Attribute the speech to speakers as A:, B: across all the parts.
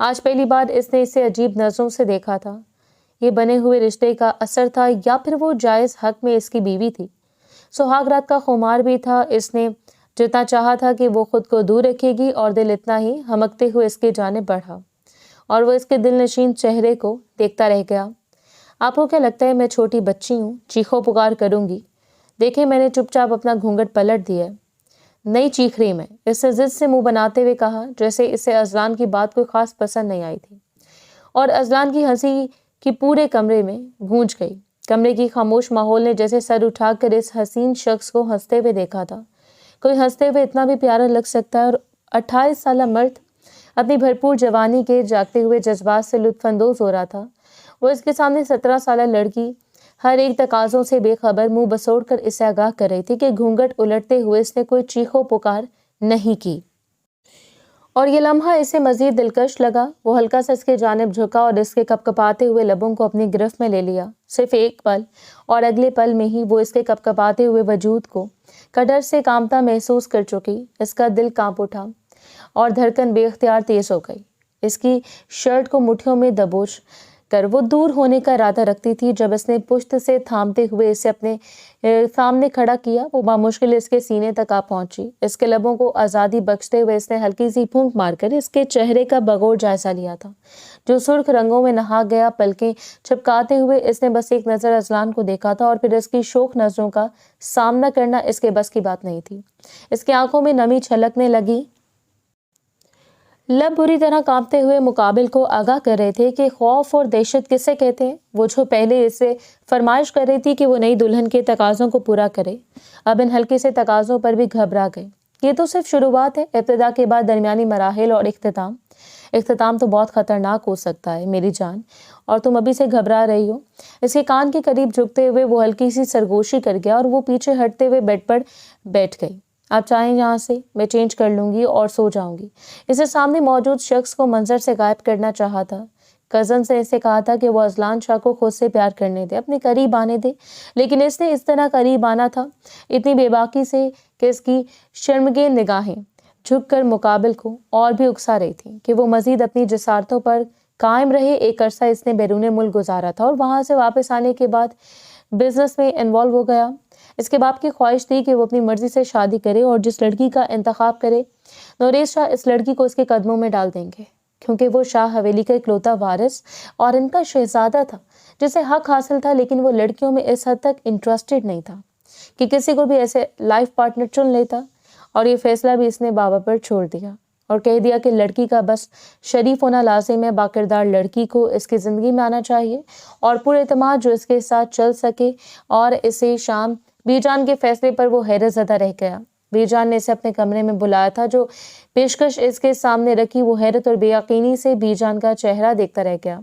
A: آج پہلی بار اس نے اسے عجیب نظروں سے دیکھا تھا۔ یہ بنے ہوئے رشتے کا اثر تھا یا پھر وہ جائز حق میں اس کی بیوی تھی؟ سہاگ رات کا خمار بھی تھا۔ اس نے جتنا چاہا تھا کہ وہ خود کو دور رکھے گی اور دل اتنا ہی ہمکتے ہوئے اس کی جانب بڑھا اور وہ اس کے دل نشین چہرے کو دیکھتا رہ گیا۔ آپ کو کیا لگتا ہے میں چھوٹی بچی ہوں؟ چیخو پکار کروں گی؟ دیکھیں، میں نے چپ چاپ اپنا گھونگھٹ پلٹ دیا ہے۔ نہیں چیخ رہی میں، اس نے ضد سے منہ بناتے ہوئے کہا، جیسے اسے اذلان کی بات کوئی خاص پسند نہیں آئی تھی۔ اور اذلان کی ہنسی کی پورے کمرے میں گونج گئی۔ کمرے کی خاموش ماحول نے جیسے سر اٹھا کر اس حسین شخص کو ہنستے ہوئے دیکھا تھا۔ کوئی ہنستے ہوئے اتنا بھی پیارا لگ سکتا ہے؟ اور 28 سالہ مرد اپنی بھرپور جوانی کے جاگتے ہوئے جذبات سے لطف اندوز ہو رہا تھا۔ وہ اس کے سامنے 17 سالہ لڑکی ہر ایک تقاضوں سے بے خبر منہ بسوڑ کر اسے آگاہ کر رہی تھی کہ گھونگھٹ الٹتے ہوئے اس نے کوئی چیخو پکار نہیں کی، اور یہ لمحہ اسے مزید دلکش لگا۔ وہ ہلکا سا اس کے جانب جھکا اور اس کے کپکپاتے ہوئے لبوں کو اپنی گرفت میں لے لیا۔ صرف ایک پل، اور اگلے پل میں ہی وہ اس کے کپکپاتے ہوئے وجود کو کڈر سے کانپتا محسوس کر چکی۔ اس کا دل کانپ اٹھا اور دھڑکن بے اختیار تیز ہو گئی۔ اس کی شرٹ کو مٹھیوں میں دبوچ کر وہ دور ہونے کا ارادہ رکھتی تھی۔ جب اس نے پشت سے تھامتے ہوئے اسے اپنے سامنے کھڑا کیا، وہ بامشکل اس کے سینے تک آ پہنچی۔ اس کے لبوں کو آزادی بخشتے ہوئے اس نے ہلکی سی پھونک مار کر اس کے چہرے کا بغور جائزہ لیا تھا، جو سرخ رنگوں میں نہا گیا۔ پلکیں چھپکاتے ہوئے اس نے بس ایک نظر اذلان کو دیکھا تھا، اور پھر اس کی شوخ نظروں کا سامنا کرنا اس کے بس کی بات نہیں تھی۔ اس کی آنکھوں میں نمی چھلکنے لگی، لب بری طرح کانپتے ہوئے مقابل کو آگاہ کر رہے تھے کہ خوف اور دہشت کسے کہتے ہیں۔ وہ جو پہلے اسے فرمائش کر رہی تھی کہ وہ نئی دلہن کے تقاضوں کو پورا کرے، اب ان ہلکے سے تقاضوں پر بھی گھبرا گئے۔ یہ تو صرف شروعات ہے، ابتدا کے بعد درمیانی مراحل اور اختتام۔ اختتام تو بہت خطرناک ہو سکتا ہے میری جان، اور تم ابھی سے گھبرا رہی ہو۔ اس کے کان کے قریب جھکتے ہوئے وہ ہلکی سی سرگوشی کر گیا اور وہ پیچھے ہٹتے ہوئے بیڈ پر بیٹھ گئی۔ آپ چاہیں یہاں سے میں چینج کر لوں گی اور سو جاؤں گی۔ اسے سامنے موجود شخص کو منظر سے غائب کرنا چاہا تھا۔ کزن سے اسے کہا تھا کہ وہ اذلان شاہ کو خود سے پیار کرنے دے، اپنے قریب آنے دے، لیکن اس نے اس طرح قریب آنا تھا، اتنی بے باکی سے کہ اس کی شرمگین نگاہیں جھک کر مقابل کو اور بھی اکسا رہی تھیں کہ وہ مزید اپنی جسارتوں پر قائم رہے۔ ایک عرصہ اس نے بیرون ملک گزارا تھا اور وہاں سے واپس آنے کے بعد بزنس میں انوالو ہو گیا۔ اس کے باپ کی خواہش تھی کہ وہ اپنی مرضی سے شادی کرے اور جس لڑکی کا انتخاب کرے، نوریز شاہ اس لڑکی کو اس کے قدموں میں ڈال دیں گے، کیونکہ وہ شاہ حویلی کا اکلوتا وارث اور ان کا شہزادہ تھا جسے حق حاصل تھا، لیکن وہ لڑکیوں میں اس حد تک انٹرسٹڈ نہیں تھا کہ کسی کو بھی ایسے لائف پارٹنر چن لیتا۔ اور یہ فیصلہ بھی اس نے بابا پر چھوڑ دیا اور کہہ دیا کہ لڑکی کا بس شریف ہونا لازم ہے، باکردار لڑکی کو اس کی زندگی میں آنا چاہیے اور پورے اعتماد جو اس کے ساتھ چل سکے۔ اور اسے شام بی جان کے فیصلے پر وہ حیرت زدہ رہ گیا۔ بی جان نے اسے اپنے کمرے میں بلایا تھا۔ جو پیشکش اس کے سامنے رکھی، وہ حیرت اور بے یقینی سے بی جان کا چہرہ دیکھتا رہ گیا۔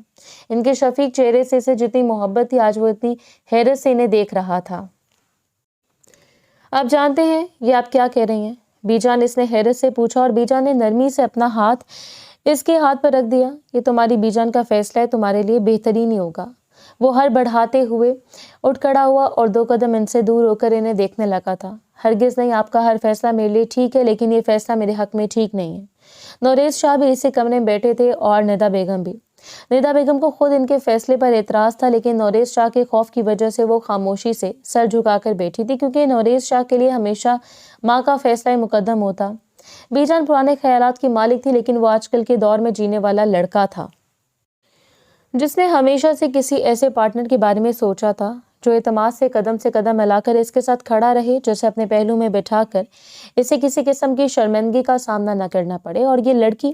A: ان کے شفیق چہرے سے اسے جتنی محبت تھی، آج وہ اتنی حیرت سے انہیں دیکھ رہا تھا۔ آپ جانتے ہیں یہ آپ کیا کہہ رہی ہیں؟ بی جان اس نے حیرت سے پوچھا، اور بی جان نے نرمی سے اپنا ہاتھ اس کے ہاتھ پر رکھ دیا۔ یہ تمہاری بی جان کا فیصلہ ہے، تمہارے لیے بہترین ہی ہوگا۔ وہ ہر بڑھاتے ہوئے اٹھ کھڑا ہوا اور 2 قدم ان سے دور ہو کر انہیں دیکھنے لگا تھا۔ ہرگز نہیں، آپ کا ہر فیصلہ میرے لیے ٹھیک ہے، لیکن یہ فیصلہ میرے حق میں ٹھیک نہیں ہے۔ نوریز شاہ بھی اسی کمرے میں بیٹھے تھے اور ندا بیگم بھی۔ ندا بیگم کو خود ان کے فیصلے پر اعتراض تھا، لیکن نوریز شاہ کے خوف کی وجہ سے وہ خاموشی سے سر جھکا کر بیٹھی تھی، کیونکہ نوریز شاہ کے لیے ہمیشہ ماں کا فیصلہ مقدم ہوتا۔ بی جان پرانے خیالات کی مالک تھی، لیکن وہ آج کل کے دور میں جینے والا لڑکا تھا جس نے ہمیشہ سے کسی ایسے پارٹنر کے بارے میں سوچا تھا جو اعتماد سے قدم ملا کر اس کے ساتھ کھڑا رہے، جسے اپنے پہلو میں بٹھا کر اسے کسی قسم کی شرمندگی کا سامنا نہ کرنا پڑے۔ اور یہ لڑکی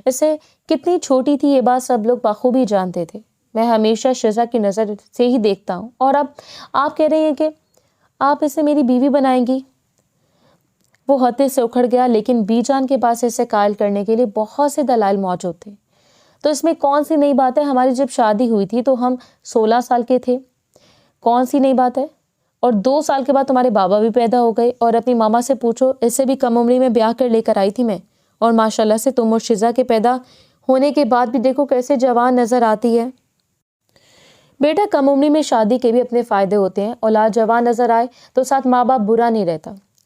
A: اسے کتنی چھوٹی تھی، یہ بات سب لوگ بخوبی جانتے تھے۔ میں ہمیشہ شزا کی نظر سے ہی دیکھتا ہوں، اور اب آپ کہہ رہی ہیں کہ آپ اسے میری بیوی بنائیں گی؟ وہ ہتے سے اکھڑ گیا، لیکن بی جان کے پاس اسے قائل کرنے کے لیے بہت سے دلائل موجود تھے۔ تو اس میں کون سی نئی بات ہے؟ ہماری جب شادی ہوئی تھی تو ہم 16 سال کے تھے، کون سی نئی بات ہے؟ اور 2 سال کے بعد تمہارے بابا بھی پیدا ہو گئے، اور اپنی ماما سے پوچھو، اس سے بھی کم عمری میں بیاہ کر لے کر آئی تھی میں، اور ماشاءاللہ سے تم اور شزا کے پیدا ہونے کے بعد بھی دیکھو کیسے جوان نظر آتی ہے۔ بیٹا، کم عمری میں شادی کے بھی اپنے فائدے ہوتے ہیں۔ اولاد جوان نظر آئے تو ساتھ ماں باپ برا نہیں رہتا۔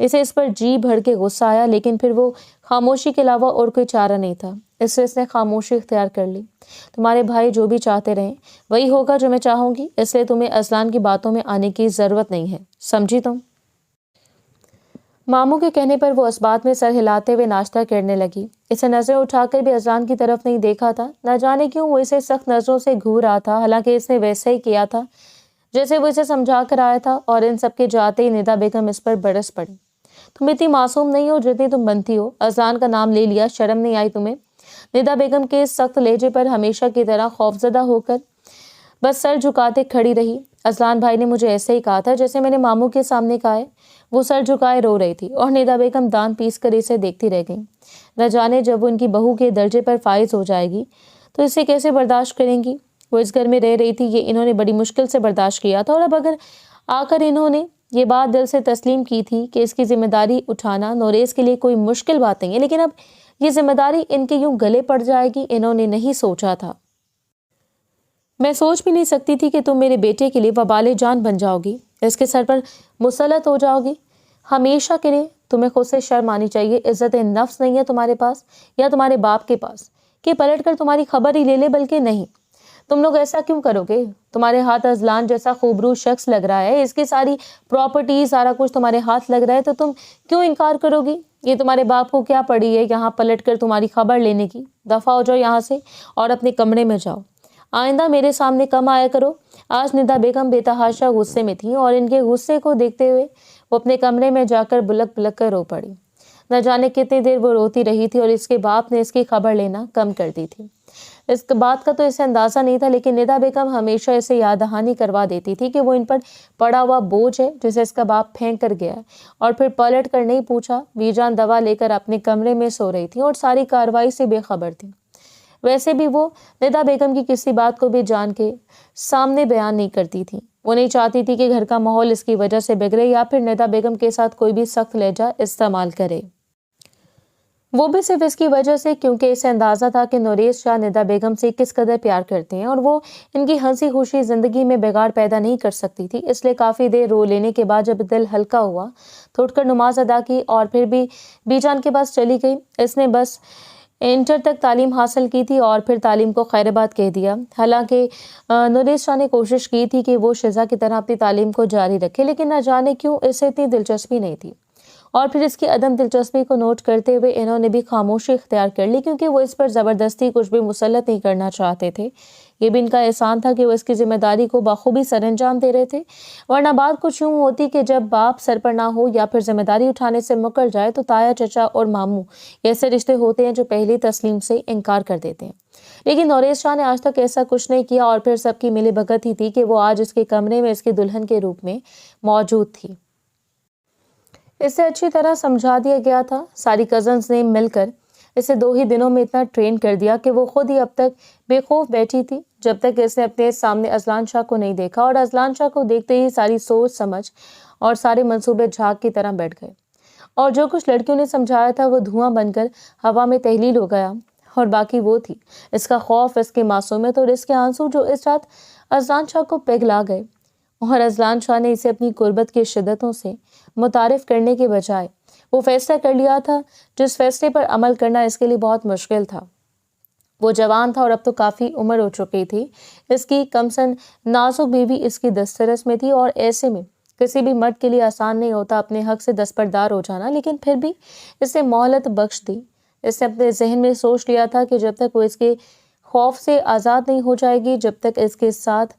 A: اسے اس پر جی بھر کے غصہ آیا، لیکن پھر وہ خاموشی کے علاوہ اور کوئی چارہ نہیں تھا، اس لیے اس نے خاموشی اختیار کر لی۔ تمہارے بھائی جو بھی چاہتے رہیں وہی ہوگا جو میں چاہوں گی، اس لیے تمہیں اذلان کی باتوں میں آنے کی ضرورت نہیں ہے، سمجھی تم؟ ماموں کے کہنے پر وہ اس بات میں سر ہلاتے ہوئے ناشتہ کرنے لگی۔ اسے نظریں اٹھا کر بھی اذلان کی طرف نہیں دیکھا تھا، نہ جانے کیوں وہ اسے سخت نظروں سے گھور رہا تھا، حالانکہ اس نے ویسے ہی کیا تھا جیسے وہ اسے سمجھا کر آیا تھا۔ اور ان سب کے جاتے ہی ندا بیگم اس پر برس پڑی۔ تم اتنی معصوم نہیں ہو جتنی تم بنتی ہو، اذلان کا نام لے لیا، شرم نہیں آئی تمہیں؟ ندا بیگم کے اس سخت لہجے پر ہمیشہ کی طرح خوفزدہ ہو کر بس سر جھکاتے کھڑی رہی۔ اذلان بھائی نے مجھے ایسے ہی کہا تھا جیسے میں نے ماموں کے سامنے کہا ہے۔ وہ سر جھکائے رو رہی تھی اور ندا بیگم دان پیس کر اسے دیکھتی رہ گئی۔ نہ جانے جب وہ ان کی بہو کے درجے پر فائز ہو جائے گی تو اسے کیسے برداشت کریں گی۔ وہ اس گھر میں رہ رہی تھی، یہ انہوں نے بڑی مشکل سے برداشت کیا تھا، اور اب اگر آ کر انہوں نے یہ بات دل سے تسلیم کی تھی کہ اس کی ذمہ داری اٹھانا نوریز کے لیے کوئی مشکل بات نہیں ہے، لیکن اب یہ ذمہ داری ان کے یوں گلے پڑ جائے گی، انہوں نے نہیں سوچا تھا۔ میں سوچ بھی نہیں سکتی تھی کہ تم میرے بیٹے کے لیے وبال جان بن جاؤ گی، اس کے سر پر مسلط ہو جاؤ گی ہمیشہ کے لیے۔ تمہیں خود سے شرم آنی چاہیے، عزت نفس نہیں ہے تمہارے پاس یا تمہارے باپ کے پاس کہ پلٹ کر تمہاری خبر ہی لے لے، بلکہ نہیں۔ تم لوگ ایسا کیوں کرو گے؟ تمہارے ہاتھ اذلان جیسا خوبرو شخص لگ رہا ہے، اس کی ساری پراپرٹی سارا کچھ تمہارے ہاتھ لگ رہا ہے، تو تم کیوں انکار کرو گی؟ یہ تمہارے باپ کو کیا پڑی ہے یہاں پلٹ کر تمہاری خبر لینے کی؟ دفع ہو جاؤ یہاں سے اور اپنے کمرے میں جاؤ، آئندہ میرے سامنے کم آیا کرو۔ آج ندا بیگم بے تحاشا غصے میں تھیں اور ان کے غصے کو دیکھتے ہوئے وہ اپنے کمرے میں جا کر بلک بلک کر رو پڑی۔ نہ جانے کتنی دیر وہ روتی رہی تھی اور اس کے باپ نے اس کی خبر لینا کم کر دی تھی۔ اس بات کا تو اسے اندازہ نہیں تھا، لیکن ندا بیگم ہمیشہ اسے یاد دہانی کروا دیتی تھی کہ وہ ان پر پڑا ہوا بوجھ ہے جسے اس کا باپ پھینک کر گیا، اور پھر پلٹ کر نہیں پوچھا۔ ویجان دوا لے کر اپنے کمرے میں سو رہی تھی اور ساری کارروائی سے بے خبر تھی۔ ویسے بھی وہ ندا بیگم کی کسی بات کو بھی جان کے سامنے بیان نہیں کرتی تھی۔ وہ نہیں چاہتی تھی کہ گھر کا ماحول اس کی وجہ سے بگڑے یا پھر ندا بیگم کے ساتھ کوئی بھی سخت لہجہ استعمال کرے، وہ بھی صرف اس کی وجہ سے کیونکہ اسے اندازہ تھا کہ نوریز شاہ ندا بیگم سے کس قدر پیار کرتے ہیں اور وہ ان کی ہنسی خوشی زندگی میں بگاڑ پیدا نہیں کر سکتی تھی۔ اس لیے کافی دیر رو لینے کے بعد جب دل ہلکا ہوا تو اٹھ کر نماز ادا کی اور پھر بھی بیجان کے پاس چلی گئی۔ اس نے بس انٹر تک تعلیم حاصل کی تھی اور پھر تعلیم کو خیر آباد کہہ دیا۔ حالانکہ نوریز شاہ نے کوشش کی تھی کہ وہ شزا کی طرح اپنی تعلیم کو جاری رکھے، لیکن نہ جانے کیوں اسے اتنی دلچسپی نہیں تھی، اور پھر اس کی عدم دلچسپی کو نوٹ کرتے ہوئے انہوں نے بھی خاموشی اختیار کر لی، کیونکہ وہ اس پر زبردستی کچھ بھی مسلط نہیں کرنا چاہتے تھے۔ یہ بھی ان کا احسان تھا کہ وہ اس کی ذمہ داری کو بخوبی سر انجام دے رہے تھے، ورنہ بات کچھ یوں ہوتی کہ جب باپ سر پر نہ ہو یا پھر ذمہ داری اٹھانے سے مکر جائے تو تایا، چچا اور ماموں ایسے رشتے ہوتے ہیں جو پہلی تسلیم سے انکار کر دیتے ہیں۔ لیکن نوریز شاہ نے آج تک ایسا کچھ نہیں کیا، اور پھر سب کی ملی بھگت ہی تھی کہ وہ آج اس کے کمرے میں اس کی دلہن کے روپ میں موجود تھی۔ اسے اچھی طرح سمجھا دیا گیا تھا۔ ساری کزنز نے مل کر اسے 2 ہی دنوں میں اتنا ٹرین کر دیا کہ وہ خود ہی اب تک بے خوف بیٹھی تھی جب تک اس نے اپنے سامنے اذلان شاہ کو نہیں دیکھا، اور اذلان شاہ کو دیکھتے ہی ساری سوچ سمجھ اور سارے منصوبے جھاگ کی طرح بیٹھ گئے، اور جو کچھ لڑکیوں نے سمجھایا تھا وہ دھواں بن کر ہوا میں تحلیل ہو گیا، اور باقی وہ تھی اس کا خوف، اس کی معصومیت اور اس کے آنسو جو اس رات اذلان شاہ کو پگھلا گئے۔ اور اذلان شاہ نے اسے اپنی قربت کی شدتوں سے متعارف کرنے کے بجائے وہ فیصلہ کر لیا تھا جس فیصلے پر عمل کرنا اس کے لیے بہت مشکل تھا۔ وہ جوان تھا اور اب تو کافی عمر ہو چکی تھی، اس کی کمسن نازک بیوی اس کی دسترس میں تھی، اور ایسے میں کسی بھی مرد کے لیے آسان نہیں ہوتا اپنے حق سے دستبردار ہو جانا، لیکن پھر بھی اسے مہلت بخش دی۔ اس نے اپنے ذہن میں سوچ لیا تھا کہ جب تک وہ اس کے خوف سے آزاد نہیں ہو جائے گی، جب تک اس کے ساتھ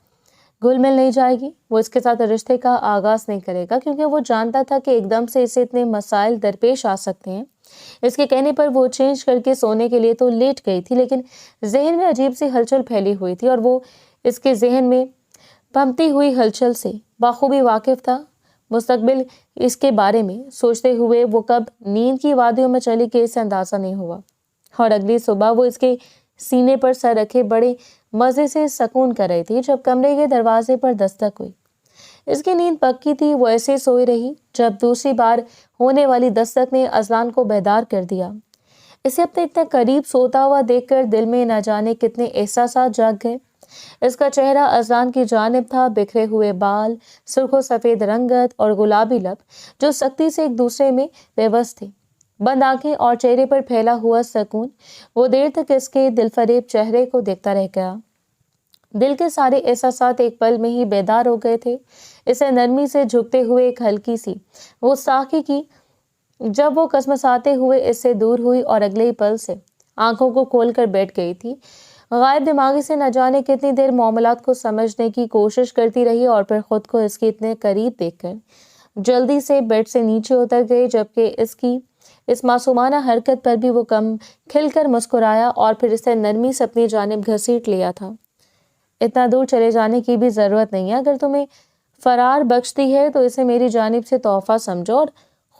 A: گھل مل نہیں جائے گی، وہ اس کے ساتھ رشتے کا آغاز نہیں کرے گا، کیونکہ وہ جانتا تھا کہ ایک دم سے اسے اتنے مسائل درپیش آ سکتے ہیں۔ اس کے کہنے پر وہ چینج کر کے سونے کے لیے تو لیٹ گئی تھی، لیکن ذہن میں عجیب سی ہلچل پھیلی ہوئی تھی، اور وہ اس کے ذہن میں پھمتی ہوئی ہلچل سے بخوبی واقف تھا۔ مستقبل اس کے بارے میں سوچتے ہوئے وہ کب نیند کی وادیوں میں چلی کہ اسے اندازہ نہیں ہوا، اور اگلی صبح وہ اس کے سینے پر سر رکھے بڑے مزے سے سکون کر رہی تھی جب کمرے کے دروازے پر دستک ہوئی۔ اس کی نیند پکی تھی، وہ ایسے سوئی رہی جب دوسری بار ہونے والی دستک نے اذلان کو بیدار کر دیا۔ اسے اپنے اتنے قریب سوتا ہوا دیکھ کر دل میں نہ جانے کتنے احساسات جاگ گئے۔ اس کا چہرہ اذلان کی جانب تھا، بکھرے ہوئے بال، سرخ و سفید رنگت اور گلابی لب جو سختی سے ایک دوسرے میں پیوست تھے، بند آنکھیں اور چہرے پر پھیلا ہوا سکون۔ وہ دیر تک اس کے دل فریب چہرے کو دیکھتا رہ گیا۔ دل کے سارے احساسات ایک پل میں ہی بیدار ہو گئے تھے۔ اسے نرمی سے جھکتے ہوئے ایک ہلکی سی غصاخی کی جب وہ کسمساتے ہوئے اس سے دور ہوئی اور اگلے ہی پل سے آنکھوں کو کھول کر بیٹھ گئی تھی۔ غائب دماغی سے نہ جانے کتنی دیر معاملات کو سمجھنے کی کوشش کرتی رہی اور پھر خود کو اس کے اتنے قریب دیکھ کر جلدی سے بیڈ سے نیچے اتر گئی، جبکہ اس کی اس معصومانہ حرکت پر بھی وہ کم کھل کر مسکرایا اور پھر اسے نرمی سے اپنی جانب گھسیٹ لیا تھا۔ اتنا دور چلے جانے کی بھی ضرورت نہیں ہے، اگر تمہیں فرار بخشتی ہے تو اسے میری جانب سے تحفہ سمجھو اور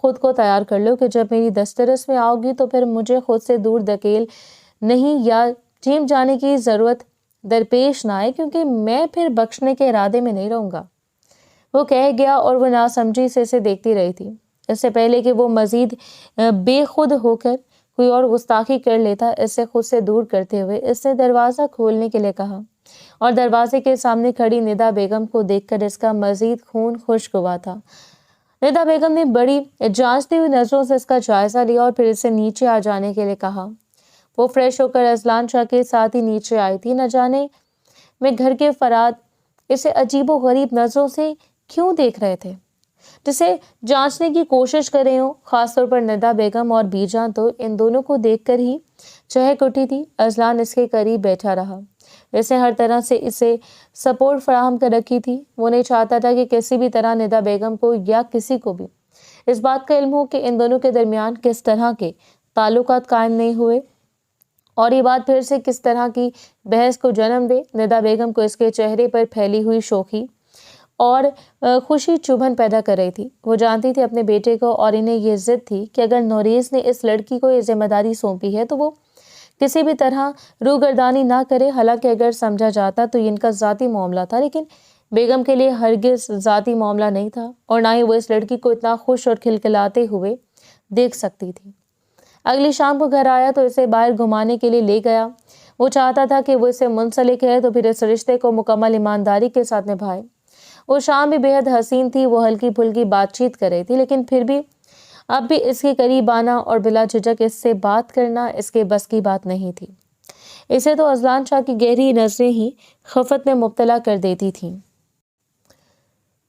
A: خود کو تیار کر لو کہ جب میری دسترس میں آؤ گی تو پھر مجھے خود سے دور دھکیل نہیں یا چیم جانے کی ضرورت درپیش نہ آئے، کیونکہ میں پھر بخشنے کے ارادے میں نہیں رہوں گا، وہ کہہ گیا اور وہ ناسمجھی سے اسے دیکھتی رہی تھی۔ اس سے پہلے کہ وہ مزید بے خود ہو کر کوئی اور گستاخی کر لیتا، اسے خود سے دور کرتے ہوئے اس نے دروازہ کھولنے کے لیے کہا اور دروازے کے سامنے کھڑی ندا بیگم کو دیکھ کر اس کا مزید خون خشک ہوا تھا۔ ندا بیگم نے بڑی جانچتی ہوئی نظروں سے اس کا جائزہ لیا اور پھر اسے نیچے آ جانے کے لیے کہا۔ وہ فریش ہو کر اذلان شاہ کے ساتھ ہی نیچے آئی تھی۔ نہ جانے میں گھر کے افراد اسے عجیب و غریب نظروں سے کیوں دیکھ رہے تھے، جسے جانچنے کی کوشش کر رہے ہوں۔ خاص طور پر ندا بیگم اور بی جان تو ان دونوں کو دیکھ کر ہی چہک اٹھی تھی۔ اذلان اس کے قریب بیٹھا رہا، اس نے ہر طرح سے اسے سپورٹ فراہم کر رکھی تھی۔ وہ نہیں چاہتا تھا کہ کسی بھی طرح ندا بیگم کو یا کسی کو بھی اس بات کا علم ہو کہ ان دونوں کے درمیان کس طرح کے تعلقات قائم نہیں ہوئے، اور یہ بات پھر سے کس طرح کی بحث کو جنم دے۔ ندا بیگم کو اس کے چہرے پر پھیلی ہوئی شوخی اور خوشی چبھن پیدا کر رہی تھی۔ وہ جانتی تھی اپنے بیٹے کو، اور انہیں یہ ضد تھی کہ اگر نوریز نے اس لڑکی کو یہ ذمہ داری سونپی ہے تو وہ کسی بھی طرح روگردانی نہ کرے۔ حالانکہ اگر سمجھا جاتا تو یہ ان کا ذاتی معاملہ تھا، لیکن بیگم کے لیے ہرگز ذاتی معاملہ نہیں تھا، اور نہ ہی وہ اس لڑکی کو اتنا خوش اور کھلکھلاتے ہوئے دیکھ سکتی تھی۔ اگلی شام کو گھر آیا تو اسے باہر گھمانے کے لیے لے گیا۔ وہ چاہتا تھا کہ وہ اسے منسلک ہے تو پھر اس رشتے کو مکمل ایمانداری کے ساتھ نبھائے۔ وہ شام بھی بے حد حسین تھی۔ وہ ہلکی پھلکی بات چیت کر رہی تھی، لیکن پھر بھی اب بھی اس کے قریب آنا اور بلا جھجک اس سے بات کرنا اس کے بس کی بات نہیں تھی۔ اسے تو اذلان شاہ کی گہری نظریں ہی خفت میں مبتلا کر دیتی تھیں۔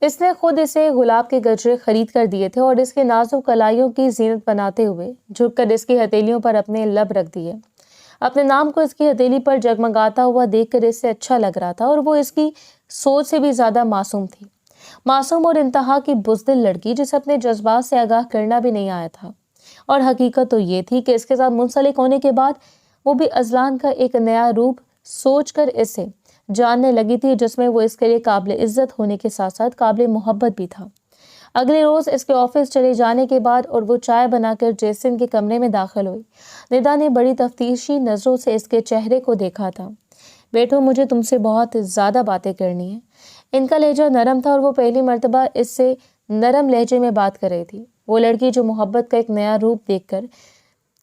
A: اس نے خود اسے گلاب کے گجرے خرید کر دیے تھے اور اس کے نازک کلائیوں کی زینت بناتے ہوئے جھک کر اس کی ہتھیلیوں پر اپنے لب رکھ دیے۔ اپنے نام کو اس کی ہتھیلی پر جگمگاتا ہوا دیکھ کر اس سے اچھا لگ رہا تھا، اور وہ اس کی سوچ سے بھی زیادہ معصوم تھی، معصوم اور انتہا کی بزدل لڑکی جسے اپنے جذبات سے آگاہ کرنا بھی نہیں آیا تھا۔ اور حقیقت تو یہ تھی کہ اس کے ساتھ منسلک ہونے کے بعد وہ بھی اذلان کا ایک نیا روپ سوچ کر اسے جاننے لگی تھی، جس میں وہ اس کے لیے قابل عزت ہونے کے ساتھ ساتھ قابل محبت بھی تھا۔ اگلے روز اس کے آفس چلے جانے کے بعد اور وہ چائے بنا کر جیسن کے کمرے میں داخل ہوئی، ندا نے بڑی تفتیشی نظروں سے اس کے چہرے کو دیکھا تھا۔ بیٹو، مجھے تم سے بہت زیادہ باتیں کرنی ہیں۔ ان کا لہجہ نرم تھا اور وہ پہلی مرتبہ اس سے نرم لہجے میں بات کر رہی تھی۔ وہ لڑکی جو محبت کا ایک نیا روپ دیکھ کر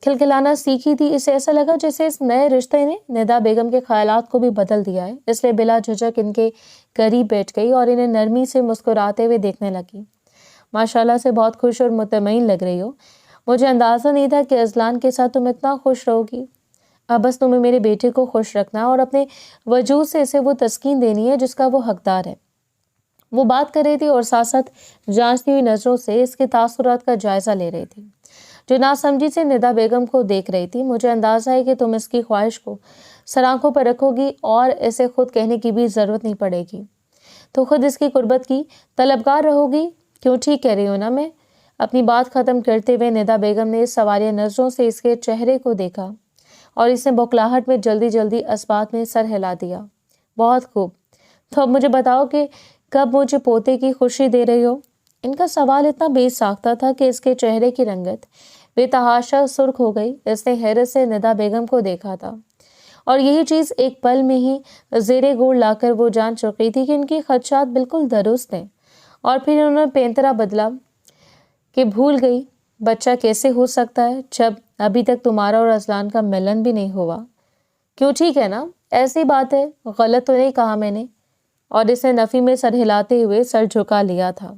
A: کھلکھلانا سیکھی تھی، اسے ایسا لگا جیسے اس نئے رشتے نے ندا بیگم کے خیالات کو بھی بدل دیا ہے، اس لیے بلا جھجک ان کے قریب بیٹھ گئی اور انہیں نرمی سے مسکراتے ہوئے دیکھنے لگی۔ ماشاءاللہ سے بہت خوش اور مطمئن لگ رہی ہو، مجھے اندازہ نہیں تھا کہ اذلان کے ساتھ تم اتنا خوش رہو گی۔ اب بس تمہیں میرے بیٹے کو خوش رکھنا اور اپنے وجود سے اسے وہ تسکین دینی ہے جس کا وہ حقدار ہے۔ وہ بات کر رہی تھی اور ساتھ ساتھ جانچتی ہوئی نظروں سے اس کے تاثرات کا جائزہ لے رہی تھی، جو ناسمجھی سے ندا بیگم کو دیکھ رہی تھی۔ مجھے اندازہ ہے کہ تم اس کی خواہش کو سر آنکھوں پر رکھو گی اور اسے خود کہنے کی بھی ضرورت نہیں پڑے گی، تو خود اس کی قربت کی طلبگار رہو گی، کیوں؟ ٹھیک کہہ رہی ہو نا میں؟ اپنی بات ختم کرتے ہوئے ندا بیگم نے سوالیہ نظروں سے اس کے چہرے کو دیکھا اور اس نے بوکھلاہٹ میں جلدی جلدی اسبات میں سر ہلا دیا۔ بہت خوب، تو اب مجھے بتاؤ کہ کب مجھے پوتے کی خوشی دے رہی ہو؟ ان کا سوال اتنا بے ساختہ تھا کہ اس کے چہرے کی رنگت بے تحاشا سرخ ہو گئی۔ اس نے حیرت سے ندا بیگم کو دیکھا تھا، اور یہی چیز ایک پل میں ہی زیر گوڑ لا کر وہ جان چکی تھی کہ ان کی خدشات بالکل درست ہیں۔ اور پھر انہوں نے پینترا بدلا کہ بھول گئی بچہ کیسے ہو سکتا ہے جب ابھی تک تمہارا اور اذلان کا ملن بھی نہیں ہوا؟ کیوں؟ ٹھیک ہے نا؟ ایسی بات ہے، غلط تو نہیں کہا میں نے؟ اور اسے نفی میں سر ہلاتے ہوئے سر جھکا لیا تھا۔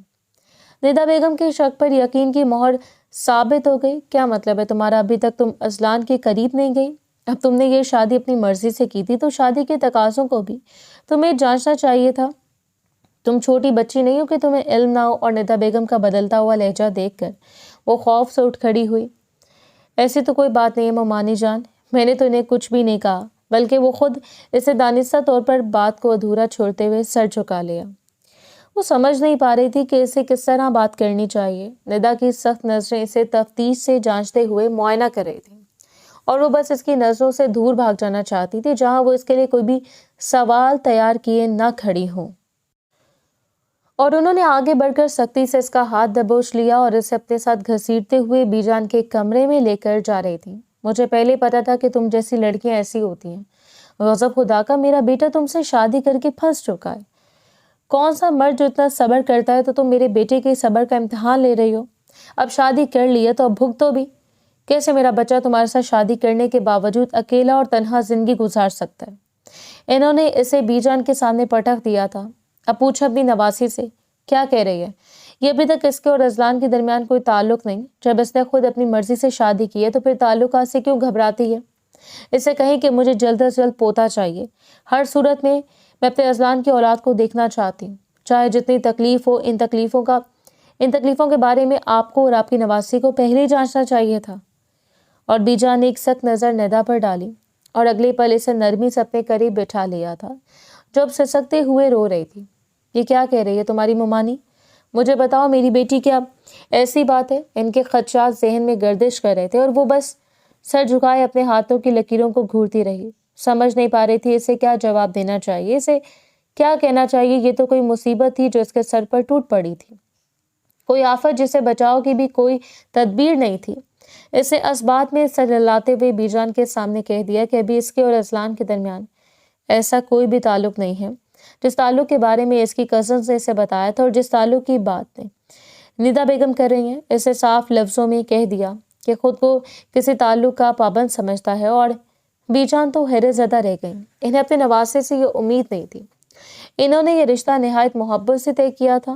A: ندا بیگم کے شک پر یقین کی مہر ثابت ہو گئی۔ کیا مطلب ہے تمہارا؟ ابھی تک تم ازلان کے قریب نہیں گئی؟ اب تم نے یہ شادی اپنی مرضی سے کی تھی تو شادی کے تقاضوں کو بھی تمہیں جانچنا چاہیے تھا۔ تم چھوٹی بچی نہیں ہو کہ تمہیں علم نہ ہو۔ اور ندا بیگم کا بدلتا ہوا لہجہ دیکھ کر وہ خوف سے اٹھ کھڑی ہوئی۔ ایسی تو کوئی بات نہیں ہے ممانی جان، میں نے تو انہیں کچھ بھی نہیں کہا، بلکہ وہ خود اسے دانستہ طور پر بات کو ادھورا چھوڑتے ہوئے سر جھکا لیا۔ وہ سمجھ نہیں پا رہی تھی کہ اسے کس طرح بات کرنی چاہیے۔ ندا کی سخت نظریں اسے تفتیش سے جانچتے ہوئے معائنہ کر رہی تھیں اور وہ بس اس کی نظروں سے دور بھاگ جانا چاہتی تھی جہاں وہ اس کے لیے کوئی بھی سوال تیار کیے نہ کھڑی ہوں۔ اور انہوں نے آگے بڑھ کر سختی سے اس کا ہاتھ دبوچ لیا اور اسے اپنے ساتھ گھسیٹتے ہوئے بی جان کے کمرے میں لے کر جا رہی تھی۔ مجھے پہلے پتا تھا کہ تم جیسی لڑکیاں ایسی ہوتی ہیں۔ غضب خدا کا، میرا بیٹا تم سے شادی کر کے پھنس چکا ہے۔ کون سا مرد جو اتنا صبر کرتا ہے تو تم میرے بیٹے کے صبر کا امتحان لے رہی ہو۔ اب شادی کر لی ہے تو اب بھگتو بھی۔ کیسے میرا بچہ تمہارے ساتھ شادی کرنے کے باوجود اکیلا اور تنہا زندگی گزار سکتا ہے؟ انہوں نے اسے بی جان کے سامنے پٹخ دیا تھا۔ اب پوچھ اپنی نواسی سے، کیا کہہ رہی ہے؟ یہ ابھی تک اس کے اور ازلان کے درمیان کوئی تعلق نہیں۔ جب اس نے خود اپنی مرضی سے شادی کی ہے تو پھر تعلقات سے کیوں گھبراتی ہے؟ اسے کہیں کہ مجھے جلد از جلد پوتا چاہیے۔ ہر صورت میں اپنے ازلان کی اولاد کو دیکھنا چاہتی ہوں، چاہے جتنی تکلیف ہو۔ ان تکلیفوں کے بارے میں آپ کو اور آپ کی نواسی کو پہلے ہی جانچنا چاہیے تھا۔ اور بی جان نے ایک سخت نظر ندا پر ڈالی اور اگلے پل اسے نرمی سے اپنے قریب بٹھا لیا تھا جو اب سسکتے ہوئے رو رہی تھی۔ یہ کیا کہہ رہی ہے تمہاری ممانی؟ مجھے بتاؤ میری بیٹی کیا ایسی بات ہے؟ ان کے خدشات ذہن میں گردش کر رہے تھے اور وہ بس سر جھکائے اپنے ہاتھوں کی لکیروں کو گھورتی رہی۔ سمجھ نہیں پا رہی تھی اسے کیا جواب دینا چاہیے، اسے کیا کہنا چاہیے۔ یہ تو کوئی مصیبت تھی جو اس کے سر پر ٹوٹ پڑی تھی، کوئی آفت جسے بچاؤ کی بھی کوئی تدبیر نہیں تھی۔ اسے اس بات میں سر ہلاتے ہوئے بی جان کے سامنے کہہ دیا کہ ابھی اس کے اور ازلان کے درمیان ایسا کوئی بھی تعلق نہیں ہے جس تعلق کے بارے میں اس کی کزن سے اسے بتایا تھا اور جس تعلق کی بات ندا بیگم کر رہی ہیں۔ اسے صاف لفظوں میں کہہ دیا کہ خود کو کسی تعلق کا پابند سمجھتا ہے۔ اور بی جان تو حیرت زدہ رہ گئیں۔ انہیں اپنے نواسے سے یہ امید نہیں تھی۔ انہوں نے یہ رشتہ نہایت محبت سے طے کیا تھا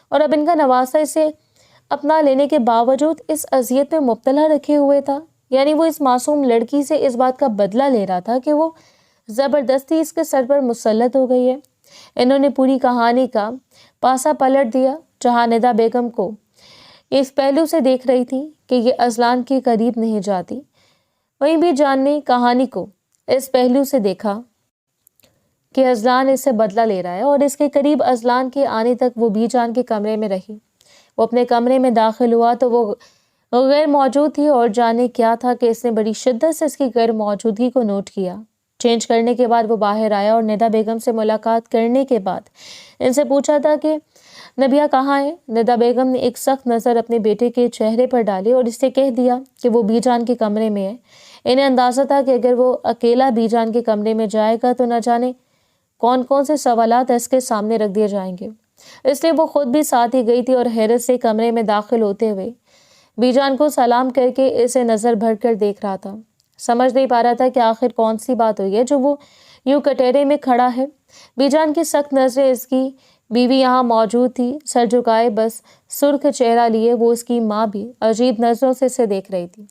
A: اور اب ان کا نواسا اسے اپنا لینے کے باوجود اس اذیت میں مبتلا رکھے ہوئے تھا۔ یعنی وہ اس معصوم لڑکی سے اس بات کا بدلہ لے رہا تھا کہ وہ زبردستی اس کے سر پر مسلط ہو گئی ہے۔ انہوں نے پوری کہانی کا پاسا پلٹ دیا۔ جہاں ندا بیگم کو اس پہلو سے دیکھ رہی تھی کہ یہ ازلان کے قریب نہیں جاتی، وہیں بھی جان نے کہانی کو اس پہلو سے دیکھا کہ ازلان اس سے بدلہ لے رہا ہے اور اس کے قریب ازلان کے آنے تک وہ بی جان کے کمرے میں رہی۔ وہ اپنے کمرے میں داخل ہوا تو وہ غیر موجود تھی اور جانے کیا تھا کہ اس نے بڑی شدت سے اس کی غیر موجودگی کو نوٹ کیا۔ چینج کرنے کے بعد وہ باہر آیا اور ندا بیگم سے ملاقات کرنے کے بعد ان سے پوچھا تھا کہ نبیہ کہاں ہے۔ ندا بیگم نے ایک سخت نظر اپنے بیٹے کے چہرے پر ڈالی اور اس سے کہہ دیا کہ وہ بی جان کے کمرے میں ہے۔ انہیں اندازہ تھا کہ اگر وہ اکیلا بی جان کے کمرے میں جائے گا تو نہ جانے کون کون سے سوالات اس کے سامنے رکھ دیے جائیں گے، اس لیے وہ خود بھی ساتھ ہی گئی تھی اور حیرت سے کمرے میں داخل ہوتے ہوئے بی جان کو سلام کر کے اسے نظر بھر کر دیکھ رہا تھا۔ سمجھ نہیں پا رہا تھا کہ آخر کون سی بات ہوئی ہے جو وہ یوں کٹہرے میں کھڑا ہے۔ بی جان کی سخت نظریں اس کی بیوی یہاں موجود تھی، سر جھکائے بس سرخ چہرہ لیے وہ اس کی ماں بھی عجیب نظروں سے اسے دیکھ رہی تھی۔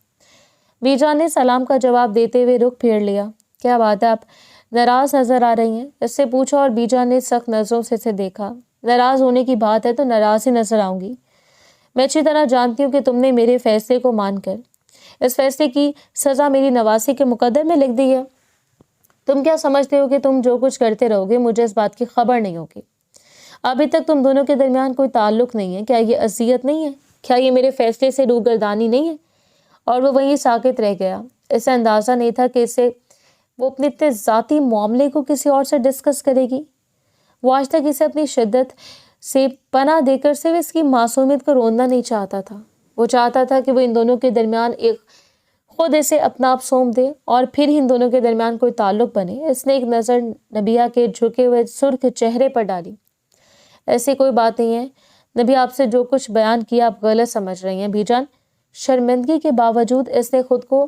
A: بی جان نے سلام کا جواب دیتے ہوئے رخ پھیر لیا۔ کیا بات ہے، آپ ناراض نظر آ رہی ہیں؟ اس سے پوچھا اور بی جان نے سخت نظروں سے اسے دیکھا۔ ناراض ہونے کی بات ہے تو ناراض ہی نظر آؤں گی۔ میں اچھی طرح جانتی ہوں کہ تم نے میرے فیصلے کو مان کر اس فیصلے کی سزا میری نواسی کے مقدر میں لکھ دی ہے۔ تم کیا سمجھتے ہو کہ تم جو کچھ کرتے رہو گے مجھے اس بات کی خبر نہیں ہوگی؟ ابھی تک تم دونوں کے درمیان کوئی تعلق نہیں ہے، کیا یہ اذیت نہیں ہے؟ کیا یہ میرے فیصلے سے روگردانی نہیں ہے؟ اور وہ وہیں ساکت رہ گیا۔ اسے اندازہ نہیں تھا کہ وہ اپنے اتنے ذاتی معاملے کو کسی اور سے ڈسکس کرے گی۔ وہ آج تک اسے اپنی شدت سے پناہ دے کر صرف اس کی معصومیت کو روندنا نہیں چاہتا تھا۔ وہ چاہتا تھا کہ وہ ان دونوں کے درمیان ایک خود اسے اپنا آپ سونپ دے اور پھر ہی ان دونوں کے درمیان کوئی تعلق بنے۔ اس نے ایک نظر نبیہ کے جھکے ہوئے سرخ چہرے پر ڈالی۔ ایسی کوئی بات نہیں ہے نبیہ، آپ سے جو کچھ بیان کیا آپ غلط سمجھ رہی ہیں۔ بی جان شرمندگی کے باوجود اس نے خود کو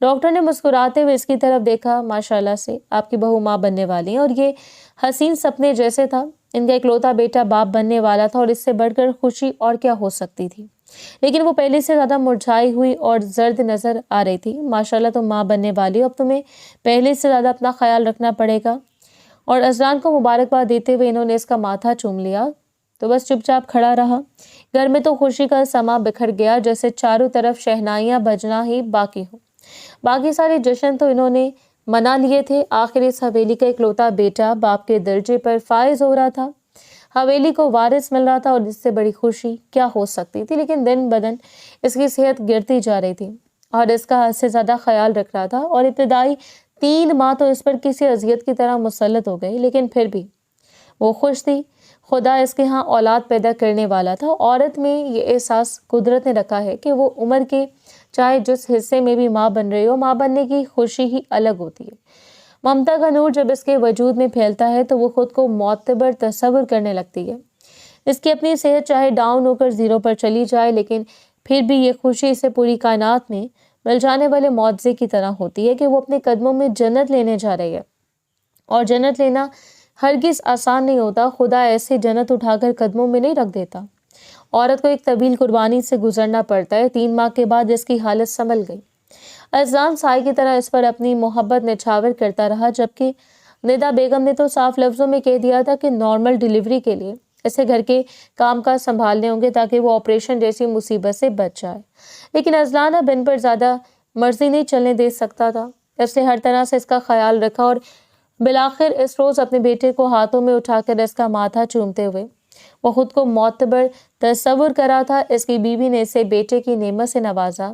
A: ڈاکٹر نے مسکراتے ہوئے اس کی طرف دیکھا۔ ماشاءاللہ سے آپ کی بہو ماں بننے والی ہیں، اور یہ حسین سپنے جیسے تھا۔ ان کا اکلوتا بیٹا باپ بننے والا تھا، اور اس سے بڑھ کر خوشی اور کیا ہو سکتی تھی؟ لیکن وہ پہلے سے زیادہ مرجھائی ہوئی اور زرد نظر آ رہی تھی۔ ماشاءاللہ تم ماں بننے والی ہو، اب تمہیں پہلے سے زیادہ اپنا خیال رکھنا پڑے گا۔ اور اذلان کو مبارکباد دیتے ہوئے انہوں نے اس کا ماتھا چوم لیا تو بس چپ چاپ کھڑا رہا۔ گھر میں تو خوشی کا سما بکھر گیا، جیسے چاروں طرف شہنائیاں بجنا ہی باقی ہو۔ باقی سارے جشن تو انہوں نے منا لیے تھے، آخر اس حویلی کا اکلوتا بیٹا باپ کے درجے پر فائز ہو رہا تھا، حویلی کو وارث مل رہا تھا، اور اس سے بڑی خوشی کیا ہو سکتی تھی؟ لیکن دن بدن اس کی صحت گرتی جا رہی تھی، اور اس کا حد سے زیادہ خیال رکھ رہا تھا، اور ابتدائی 3 ماہ تو اس پر کسی اذیت کی طرح مسلط ہو گئی، لیکن پھر بھی وہ خوش تھی۔ خدا اس کے ہاں اولاد پیدا کرنے والا تھا۔ عورت میں یہ احساس قدرت نے رکھا ہے کہ وہ عمر کے چاہے جس حصے میں بھی ماں بن رہی ہو، ماں بننے کی خوشی ہی الگ ہوتی ہے۔ ممتا کا نور جب اس کے وجود میں پھیلتا ہے تو وہ خود کو معتبر تصور کرنے لگتی ہے۔ اس کی اپنی صحت چاہے ڈاؤن ہو کر 0 پر چلی جائے، لیکن پھر بھی یہ خوشی اسے پوری کائنات میں مل جانے والے معجزے کی طرح ہوتی ہے کہ وہ اپنے قدموں میں جنت لینے جا رہی ہے، اور جنت لینا ہرگز آسان نہیں ہوتا۔ خدا ایسے جنت اٹھا کر قدموں میں نہیں رکھ دیتا، عورت کو ایک طویل قربانی سے گزرنا پڑتا ہے۔ 3 ماہ کے بعد اس کی حالت سنبھل گئی۔ اذلان سائے کی طرح اس پر اپنی محبت نچھاور کرتا رہا، جبکہ ندا بیگم نے تو صاف لفظوں میں کہہ دیا تھا کہ نارمل ڈیلیوری کے لیے اسے گھر کے کام کاج سنبھالنے ہوں گے تاکہ وہ آپریشن جیسی مصیبت سے بچ جائے۔ لیکن اذلان اب ان پر زیادہ مرضی نہیں چلنے دے سکتا تھا۔ اس نے ہر طرح سے اس کا خیال رکھا، اور بالآخر اس روز اپنے بیٹے کو ہاتھوں میں اٹھا کر اس کا ماتھا چومتے ہوئے وہ خود کو معتبر تصور کرا تھا۔ اس کی بیوی نے اسے بیٹے کی نعمت سے نوازا۔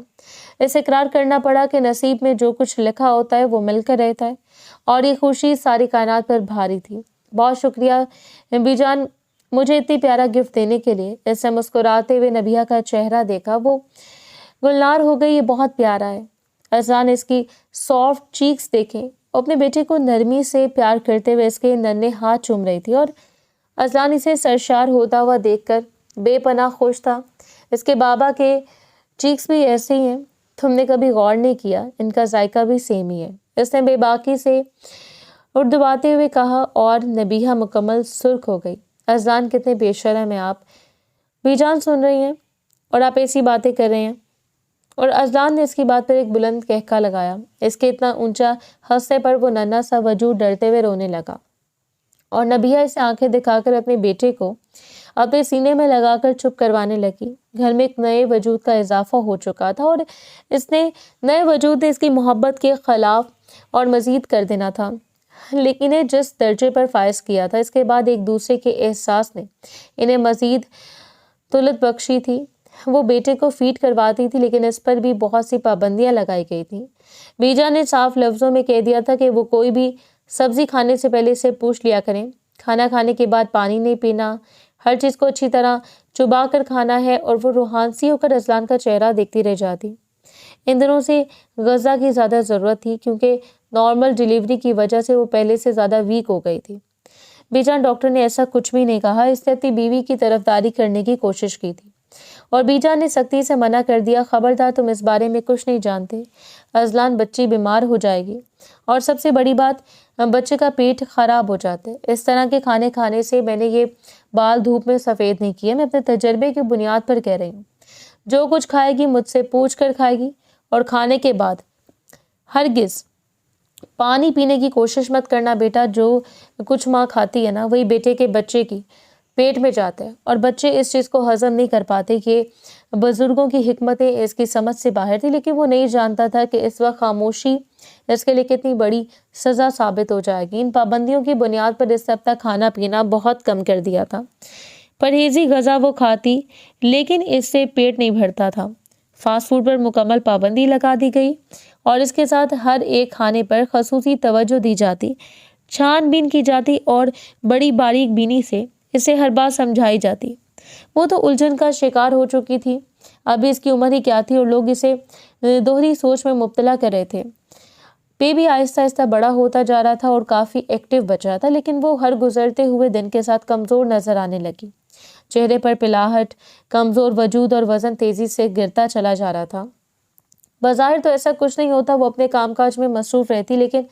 A: اسے اقرار کرنا پڑا کہ نصیب میں جو کچھ لکھا ہوتا ہے وہ مل کر رہتا ہے، اور یہ خوشی ساری کائنات پر بھاری تھی۔ بہت شکریہ بی جان، مجھے اتنی پیارا گفٹ دینے کے لیے۔ اس سے مسکراتے ہوئے نبیہ کا چہرہ دیکھا، وہ گلنار ہو گئی۔ یہ بہت پیارا ہے۔ اذلان اس کی سافٹ چیکس دیکھیں، اپنے بیٹے کو نرمی سے پیار کرتے ہوئے اس کے ننھے ہاتھ چوم رہی تھی، اور اذلان اسے سرشار ہوتا ہوا دیکھ کر بے پناہ خوش تھا۔ اس کے بابا کے چیکس بھی ایسے ہی ہیں، تم نے کبھی غور نہیں کیا؟ ان کا ذائقہ بھی سیم ہی ہے، اس نے بے باکی سے اردواتے ہوئے کہا، اور نبیہ مکمل سرخ ہو گئی۔ اذلان کتنے بے شرم ہیں آپ، بی جان سن رہی ہیں اور آپ ایسی باتیں کر رہے ہیں؟ اور اذلان نے اس کی بات پر ایک بلند کہکا لگایا۔ اس کے اتنا اونچا ہنسنے پر وہ ننھا سا وجود ڈرتے ہوئے رونے لگا، اور نبیہ اسے آنکھیں دکھا کر اپنے بیٹے کو اپنے سینے میں لگا کر چپ کروانے لگی۔ گھر میں ایک نئے وجود کا اضافہ ہو چکا تھا، اور اس نے نئے وجود نے اس کی محبت کے خلاف اور مزید کر دینا تھا، لیکن انہیں جس درجے پر فائز کیا تھا، اس کے بعد ایک دوسرے کے احساس نے انہیں مزید طلت بخشی تھی۔ وہ بیٹے کو فیڈ کرواتی تھی، لیکن اس پر بھی بہت سی پابندیاں لگائی گئی تھیں۔ بیجا نے صاف لفظوں میں کہہ دیا تھا کہ وہ کوئی بھی سبزی کھانے سے پہلے اسے پوچھ لیا کریں، کھانا کھانے کے بعد پانی نہیں پینا، ہر چیز کو اچھی طرح چبا کر کھانا ہے۔ اور وہ روحانسی ہو کر اذلان کا چہرہ دیکھتی رہ جاتی۔ ان دنوں سے غذا کی زیادہ ضرورت تھی، کیونکہ نارمل ڈیلیوری کی وجہ سے وہ پہلے سے زیادہ ویک ہو گئی تھی۔ بیجان ڈاکٹر نے ایسا کچھ بھی نہیں کہا، اس نے اپنی بیوی کی طرفداری کرنے کی کوشش کی تھی، اور بیجان نے سختی سے منع کر دیا، خبردار تم اس بارے میں کچھ نہیں جانتے، اذلان بچی بیمار ہو جائے گی، اور سب سے بڑی بات بچے کا پیٹ خراب ہو جاتا ہے۔ اس طرح کے کھانے کھانے سے میں نے یہ بال دھوپ میں سفید نہیں کیے، میں اپنے تجربے کی بنیاد پر کہہ رہی ہوں۔ جو کچھ کھائے گی مجھ سے پوچھ کر کھائے گی، اور کھانے کے بعد ہرگز پانی پینے کی کوشش مت کرنا بیٹا۔ جو کچھ ماں کھاتی ہے نا، وہی بیٹے کے بچے کی پیٹ میں جاتا ہے، اور بچے اس چیز کو ہضم نہیں کر پاتے۔ کہ بزرگوں کی حکمتیں اس کی سمجھ سے باہر تھی، لیکن وہ نہیں جانتا تھا کہ اس وقت خاموشی اس کے لیے کتنی بڑی سزا ثابت ہو جائے گی۔ ان پابندیوں کی بنیاد پر اس نے اپنا کھانا پینا بہت کم کر دیا تھا۔ پرہیزی غذا وہ کھاتی، لیکن اس سے پیٹ نہیں بھرتا تھا۔ فاسٹ فوڈ پر مکمل پابندی لگا دی گئی، اور اس کے ساتھ ہر ایک کھانے پر خصوصی توجہ دی جاتی، چھان بین کی جاتی، اور بڑی باریک بینی سے اسے ہر بات سمجھائی جاتی۔ وہ تو الجھن کا شکار ہو چکی تھی، ابھی اس کی عمر ہی کیا تھی، اور لوگ اسے دوہری سوچ میں مبتلا کر رہے تھے۔ بیبی آہستہ آہستہ بڑا ہوتا جا رہا تھا اور کافی ایکٹیو بچ رہا تھا، لیکن وہ ہر گزرتے ہوئے دن کے ساتھ کمزور نظر آنے لگی۔ چہرے پر پلاہٹ، کمزور وجود اور وزن تیزی سے گرتا چلا جا رہا تھا۔ بظاہر تو ایسا کچھ نہیں ہوتا، وہ اپنے کام کاج میں مصروف رہتی، لیکن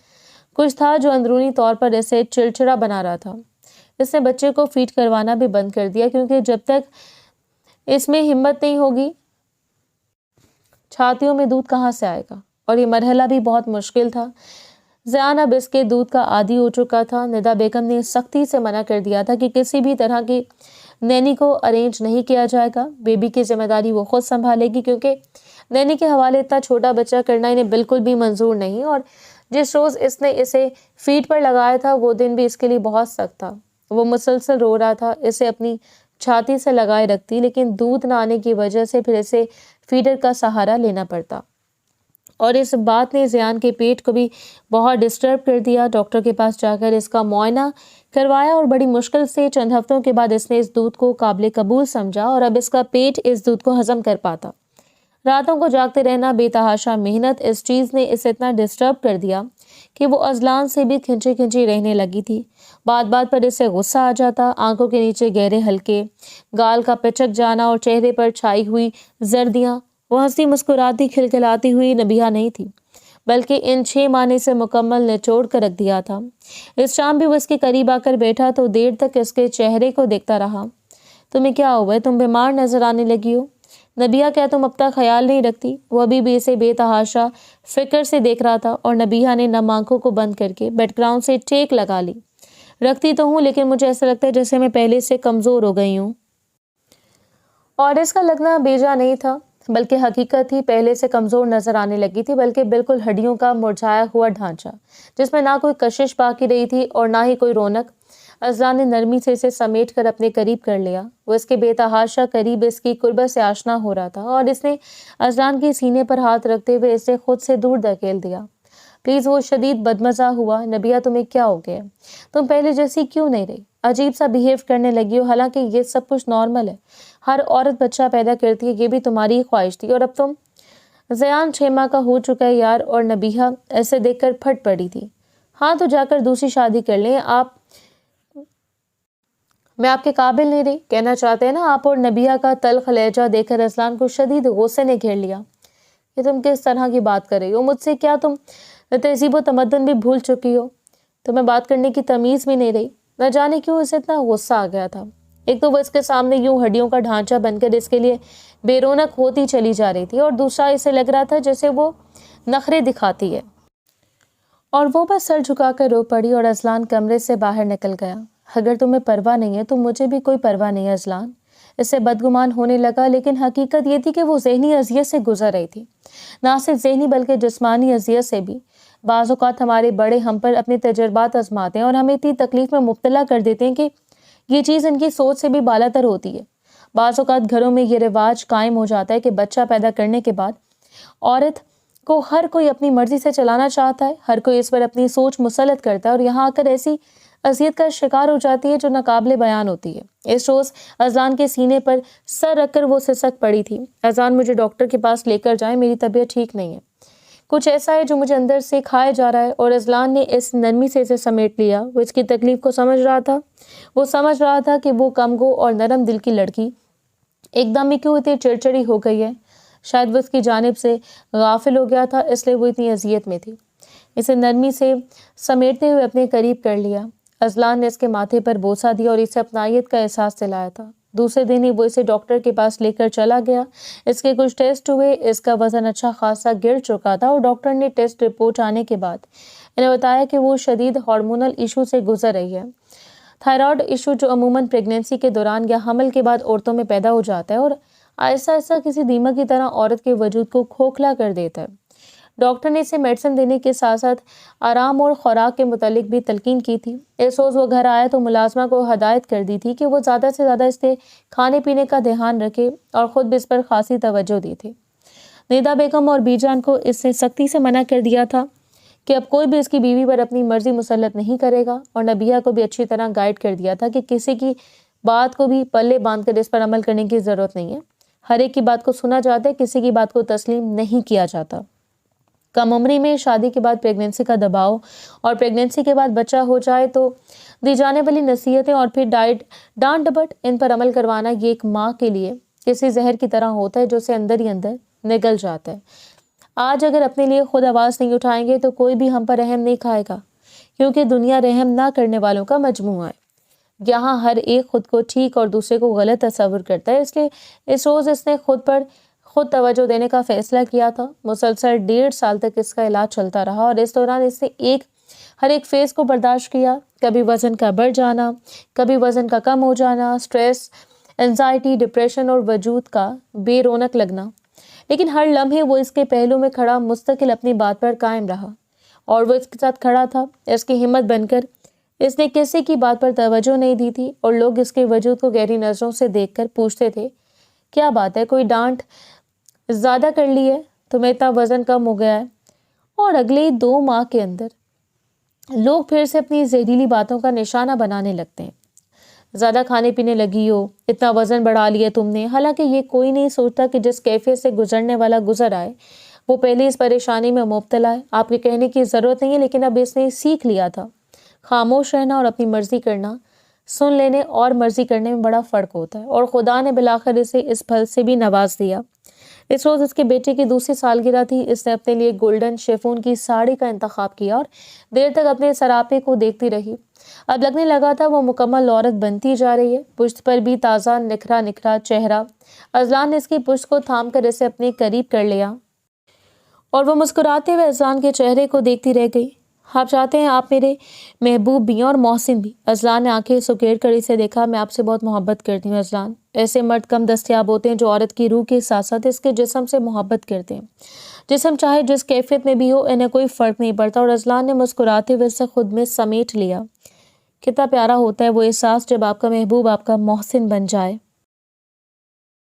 A: کچھ تھا جو اندرونی طور پر اسے چڑچڑا بنا رہا تھا۔ اس نے بچے کو فیڈ کروانا بھی بند کر دیا، کیونکہ جب تک اس میں ہمت نہیں ہوگی چھاتیوں میں دودھ کہاں سے آئے گا، اور یہ مرحلہ بھی بہت مشکل تھا۔ زیان اب اس کے دودھ کا عادی ہو چکا تھا۔ ندا بیگم نے سختی سے منع کر دیا تھا کہ کسی بھی طرح کی نینی کو ارینج نہیں کیا جائے گا، بیبی کی ذمہ داری وہ خود سنبھالے گی، کیونکہ نینی کے حوالے اتنا چھوٹا بچہ کرنا انہیں بالکل بھی منظور نہیں، اور جس روز اس نے اسے فیڈ پر لگایا تھا وہ دن بھی اس کے لیے بہت سخت تھا۔ وہ مسلسل رو رہا تھا، اسے اپنی چھاتی سے لگائے رکھتی، لیکن دودھ نہ آنے کی وجہ سے پھر اسے فیڈر کا سہارا لینا پڑتا، اور اس بات نے زیان کے پیٹ کو بھی بہت ڈسٹرب کر دیا۔ ڈاکٹر کے پاس جا کر اس کا معائنہ کروایا، اور بڑی مشکل سے چند ہفتوں کے بعد اس نے اس دودھ کو قابل قبول سمجھا، اور اب اس کا پیٹ اس دودھ کو ہضم کر پاتا۔ راتوں کو جاگتے رہنا، بے تحاشا محنت، اس چیز نے اسے اتنا ڈسٹرب کر دیا کہ وہ اذلان سے بھی کھنچی کھنچی رہنے لگی تھی۔ بات بات پر اسے غصہ آ جاتا، آنکھوں کے نیچے گہرے ہلکے، گال کا پچک جانا اور چہرے پر چھائی ہوئی زردیاں۔ وہ ہنسی مسکراتی کھلکھلاتی ہوئی نبیہہ نہیں تھی، بلکہ ان 6 ماہ نے اسے مکمل نچوڑ کر رکھ دیا تھا۔ اس شام بھی وہ اس کے قریب آ کر بیٹھا تو دیر تک اس کے چہرے کو دیکھتا رہا۔ تمہیں کیا ہوا ہے؟ تم بیمار نظر آنے لگی ہو۔ نبیہہ، کیا تم اپنا خیال نہیں رکھتی؟ وہ ابھی بھی اسے بے تحاشا فکر سے دیکھ رہا تھا، اور نبیہہ نے نم آنکھوں کو بند کر کے بیک گراؤنڈ سے ٹیک لگا لی۔ رکھتی تو ہوں، لیکن مجھے ایسا لگتا ہے جیسے میں پہلے سے کمزور ہو گئی ہوں۔ اور اس کا لگنا بیجا نہیں تھا، بلکہ حقیقت ہی پہلے سے کمزور نظر آنے لگی تھی، بلکہ بالکل ہڈیوں کا مرجھایا ہوا ڈھانچہ، جس میں نہ کوئی کشش باقی رہی تھی اور نہ ہی کوئی رونق۔ اذلان نے نرمی سے اسے سمیٹ کر اپنے قریب کر لیا۔ وہ اس کے بے تحاشا قریب اس کی قربت سے آشنا ہو رہا تھا، اور اس نے اذلان کے سینے پر ہاتھ رکھتے ہوئے اسے خود سے دور دھکیل دیا۔ پلیز۔ وہ شدید بدمزہ ہوا۔ نبیہہ، تمہیں کیا ہو گیا؟ تم پہلے جیسی کیوں نہیں رہی؟ عجیب سا بیہیو کرنے لگی ہو، حالانکہ یہ سب کچھ نارمل ہے۔ ہر عورت بچہ پیدا کرتی ہے، یہ بھی تمہاری ہی خواہش تھی، اور اب تم… زیان 6 ماہ کا ہو چکا ہے یار۔ اور نبیہہ ایسے دیکھ کر پھٹ پڑی تھی۔ ہاں تو جا کر دوسری شادی کر لیں۔ میں آپ کے قابل نہیں رہی، کہنا چاہتے ہیں نا آپ؟ اور نبیہہ کا تلخ لہجہ دیکھ کر اذلان کو شدید غصے نے گھیر لیا۔ یہ تم کس طرح کی بات کر رہی ہو مجھ سے؟ کیا تم تہذیب و تمدن بھی بھول چکی ہو؟ تمہیں بات کرنے کی تمیز بھی نہیں رہی؟ نہ جانے کیوں اسے اتنا غصہ آ گیا تھا۔ ایک تو وہ اس کے سامنے یوں ہڈیوں کا ڈھانچہ بن کر اس کے لیے بے رونق ہوتی چلی جا رہی تھی، اور دوسرا اسے لگ رہا تھا جیسے وہ نخرے دکھاتی ہے، اور وہ بس سر جھکا کر رو پڑی، اور اذلان کمرے سے باہر نکل گیا۔ اگر تمہیں پرواہ نہیں ہے تو مجھے بھی کوئی پرواہ نہیں ہے اذلان۔ اس سے بدگمان ہونے لگا، لیکن حقیقت یہ تھی کہ وہ ذہنی اذیت سے گزر رہی تھی، نہ صرف ذہنی بلکہ جسمانی اذیت سے بھی۔ بعض اوقات ہمارے بڑے ہم پر اپنے تجربات آزماتے ہیں اور ہمیں اتنی تکلیف میں مبتلا کر دیتے ہیں کہ یہ چیز ان کی سوچ سے بھی بالا تر ہوتی ہے۔ بعض اوقات گھروں میں یہ رواج قائم ہو جاتا ہے کہ بچہ پیدا کرنے کے بعد عورت کو ہر کوئی اپنی مرضی سے چلانا چاہتا ہے، ہر کوئی اس پر اپنی سوچ مسلط کرتا ہے، اور یہاں آ کر ایسی اذیت کا شکار ہو جاتی ہے جو ناقابل بیان ہوتی ہے۔ اس روز اذلان کے سینے پر سر رکھ کر وہ سسک پڑی تھی۔ اذان، مجھے ڈاکٹر کے پاس لے کر جائیں، میری طبیعت ٹھیک نہیں ہے، کچھ ایسا ہے جو مجھے اندر سے کھائے جا رہا ہے۔ اور اذلان نے اس نرمی سے اسے سمیٹ لیا۔ وہ اس کی تکلیف کو سمجھ رہا تھا، وہ سمجھ رہا تھا کہ وہ کمگو اور نرم دل کی لڑکی ایک دم ہی کیوں اتنی چڑچڑی ہو گئی ہے۔ شاید وہ اس کی جانب سے غافل ہو گیا تھا، اس لیے وہ اتنی اذیت میں تھی۔ اسے نرمی سے سمیٹتے ہوئے اپنے قریب کر لیا۔ اذلان نے اس کے ماتھے پر بوسہ دیا اور اسے اپنائیت کا احساس دلایا تھا۔ دوسرے دن ہی وہ اسے ڈاکٹر کے پاس لے کر چلا گیا۔ اس کے کچھ ٹیسٹ ہوئے، اس کا وزن اچھا خاصا گر چکا تھا، اور ڈاکٹر نے ٹیسٹ رپورٹ آنے کے بعد انہیں بتایا کہ وہ شدید ہارمونل ایشو سے گزر رہی ہے۔ تھائرائیڈ ایشو، جو عموماً پریگنینسی کے دوران یا حمل کے بعد عورتوں میں پیدا ہو جاتا ہے اور آہستہ آہستہ کسی دیمک کی طرح عورت کے وجود کو کھوکھلا کر دیتا ہے۔ ڈاکٹر نے اسے میڈیسن دینے کے ساتھ ساتھ آرام اور خوراک کے متعلق بھی تلقین کی تھی۔ اس روز وہ گھر آیا تو ملازمہ کو ہدایت کر دی تھی کہ وہ زیادہ سے زیادہ اس کے کھانے پینے کا دھیان رکھے، اور خود بھی اس پر خاصی توجہ دی تھی۔ ندا بیگم اور بی جان کو اس نے سختی سے منع کر دیا تھا کہ اب کوئی بھی اس کی بیوی پر اپنی مرضی مسلط نہیں کرے گا، اور نبیہہ کو بھی اچھی طرح گائیڈ کر دیا تھا کہ کسی کی بات کو بھی پلے باندھ کر اس پر عمل کرنے کی ضرورت نہیں ہے۔ ہر ایک کی بات کو سنا جاتا ہے، کسی کی بات کو تسلیم نہیں کیا جاتا۔ کم عمری میں شادی کے بعد پریگنینسی کا دباؤ، اور پریگنینسی کے بعد بچہ ہو جائے تو دی جانے والی نصیحتیں، اور پھر ڈانٹ ڈپٹ، ان پر عمل کروانا یہ ایک ماں کے لیے کسی زہر کی طرح ہوتا ہے جو اسے اندر ہی اندر نگل جاتا ہے۔ آج اگر اپنے لیے خود آواز نہیں اٹھائیں گے تو کوئی بھی ہم پر رحم نہیں کھائے گا، کیونکہ دنیا رحم نہ کرنے والوں کا مجموعہ ہے۔ یہاں ہر ایک خود کو ٹھیک اور دوسرے کو غلط تصور کرتا ہے، اس لیے اس روز اس نے خود توجہ دینے کا فیصلہ کیا تھا۔ مسلسل 1.5 سال تک اس کا علاج چلتا رہا اور اس دوران اس نے ہر ایک فیز کو برداشت کیا، کبھی وزن کا بڑھ جانا، کبھی وزن کا کم ہو جانا، سٹریس، انزائٹی، ڈپریشن اور وجود کا بے رونق لگنا، لیکن ہر لمحے وہ اس کے پہلو میں کھڑا مستقل اپنی بات پر قائم رہا اور وہ اس کے ساتھ کھڑا تھا۔ اس کی ہمت بن کر اس نے کسی کی بات پر توجہ نہیں دی تھی اور لوگ اس کے وجود کو گہری نظروں سے دیکھ کر پوچھتے تھے، کیا بات ہے، کوئی ڈانٹ زیادہ کر لی ہے، تمہیں اتنا وزن کم ہو گیا ہے؟ اور اگلے 2 ماہ کے اندر لوگ پھر سے اپنی زہریلی باتوں کا نشانہ بنانے لگتے ہیں۔ زیادہ کھانے پینے لگی ہو، اتنا وزن بڑھا لیا تم نے، حالانکہ یہ کوئی نہیں سوچتا کہ جس کیفیت سے گزرنے والا گزر آئے وہ پہلے اس پریشانی میں مبتلا ہے۔ آپ کے کہنے کی ضرورت نہیں ہے، لیکن اب اس نے سیکھ لیا تھا، خاموش رہنا اور اپنی مرضی کرنا، سن لینے اور مرضی کرنے میں بڑا فرق ہوتا ہے، اور خدا نے بالآخر اسے اس پھل سے بھی نواز دیا۔ اس روز اس کے بیٹے کی 2ری سالگرہ تھی۔ اس نے اپنے لیے گولڈن شیفون کی ساڑی کا انتخاب کیا اور دیر تک اپنے سراپے کو دیکھتی رہی۔ اب لگنے لگا تھا وہ مکمل عورت بنتی جا رہی ہے، پشت پر بھی تازہ نکھرا چہرہ۔ اذلان نے اس کی پشت کو تھام کر اسے اپنے قریب کر لیا اور وہ مسکراتے ہوئے اذلان کے چہرے کو دیکھتی رہ گئی۔ آپ چاہتے ہیں آپ میرے محبوب بھی ہیں اور محسن بھی؟ اذلان نے آنکھیں سکیڑ کر اسے دیکھا۔ میں آپ سے بہت محبت کرتی ہوں اذلان۔ ایسے مرد کم دستیاب ہوتے ہیں جو عورت کی روح کے ساتھ ساتھ اس کے جسم سے محبت کرتے ہیں۔ جسم چاہے جس کیفیت میں بھی ہو، انہیں کوئی فرق نہیں پڑتا۔ اور اذلان نے مسکراتے ہوئے اسے خود میں سمیٹ لیا۔ کتنا پیارا ہوتا ہے وہ احساس جب آپ کا محبوب آپ کا محسن بن جائے۔